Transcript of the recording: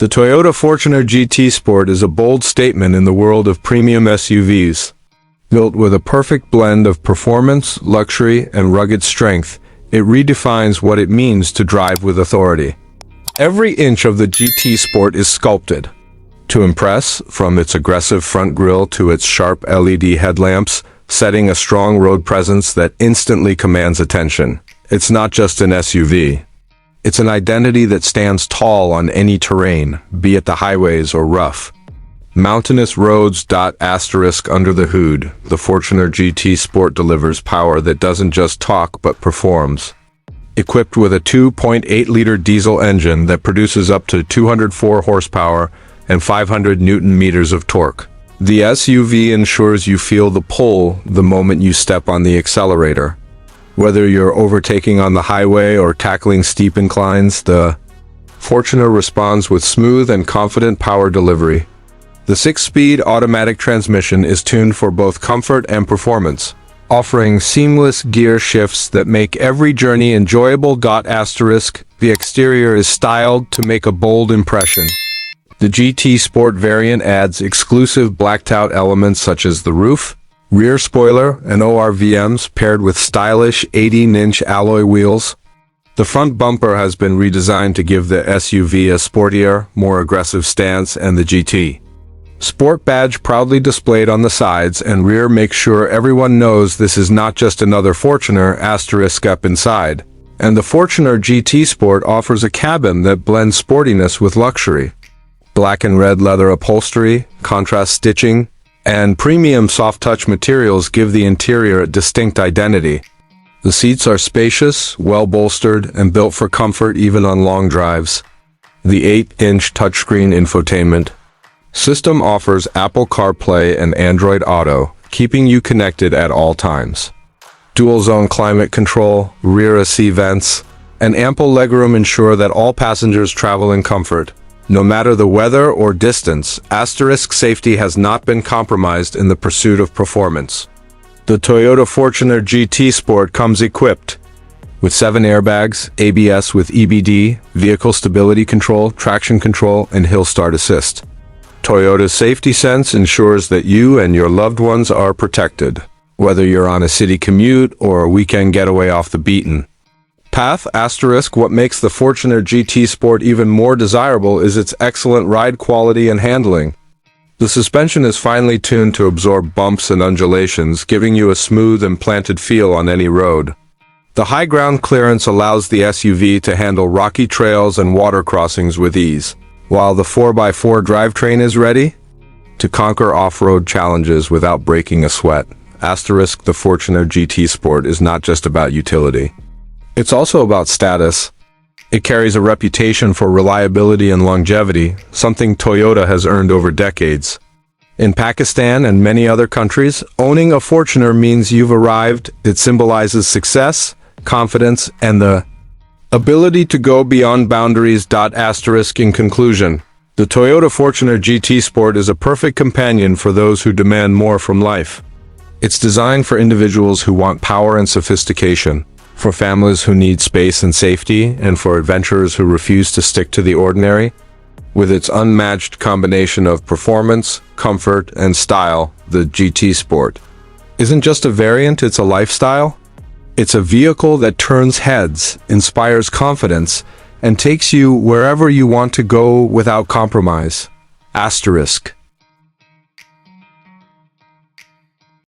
The Toyota Fortuner GT Sport is a bold statement in the world of premium SUVs. Built with a perfect blend of performance, luxury, and rugged strength, it redefines what it means to drive with authority. Every inch of the GT Sport is sculpted to impress, from its aggressive front grille to its sharp LED headlamps, setting a strong road presence that instantly commands attention. It's not just an SUV. It's an identity that stands tall on any terrain, be it the highways or rough, mountainous roads. Under the hood, the Fortuner GT Sport delivers power that doesn't just talk but performs. Equipped with a 2.8-liter diesel engine that produces up to 204 horsepower and 500 Newton-meters of torque, the SUV ensures you feel the pull the moment you step on the accelerator. Whether you're overtaking on the highway or tackling steep inclines, the Fortuner responds with smooth and confident power delivery. The 6-speed automatic transmission is tuned for both comfort and performance, offering seamless gear shifts that make every journey enjoyable. The exterior is styled to make a bold impression. The GT Sport variant adds exclusive blacked-out elements such as the roof, rear spoiler, and ORVMs paired with stylish 18-inch alloy wheels. The front bumper has been redesigned to give the SUV a sportier, more aggressive stance, and the GT Sport badge proudly displayed on the sides and rear makes sure everyone knows this is not just another Fortuner up inside. And the Fortuner GT Sport offers a cabin that blends sportiness with luxury. Black and red leather upholstery, contrast stitching, and premium soft-touch materials give the interior a distinct identity. The seats are spacious, well-bolstered, and built for comfort even on long drives. The 8-inch touchscreen infotainment system offers Apple CarPlay and Android Auto, keeping you connected at all times. Dual-zone climate control, rear AC vents, and ample legroom ensure that all passengers travel in comfort. No matter the weather or distance, safety has not been compromised in the pursuit of performance. The Toyota Fortuner GT Sport comes equipped with 7 airbags, ABS with EBD, vehicle stability control, traction control, and hill start assist. Toyota's Safety Sense ensures that you and your loved ones are protected, whether you're on a city commute or a weekend getaway off the beaten path. What makes the Fortuner GT Sport even more desirable is its excellent ride quality and handling. The suspension is finely tuned to absorb bumps and undulations, giving you a smooth and planted feel on any road. The high ground clearance allows the SUV to handle rocky trails and water crossings with ease, while the 4x4 drivetrain is ready to conquer off-road challenges without breaking a sweat. The Fortuner GT Sport is not just about utility. It's also about status. It carries a reputation for reliability and longevity, something Toyota has earned over decades. In Pakistan and many other countries, owning a Fortuner means you've arrived. It symbolizes success, confidence, and the ability to go beyond boundaries. In conclusion, the Toyota Fortuner GT Sport is a perfect companion for those who demand more from life. It's designed for individuals who want power and sophistication, for families who need space and safety, and for adventurers who refuse to stick to the ordinary. With its unmatched combination of performance, comfort, and style, the GT Sport isn't just a variant, it's a lifestyle. It's a vehicle that turns heads, inspires confidence, and takes you wherever you want to go without compromise.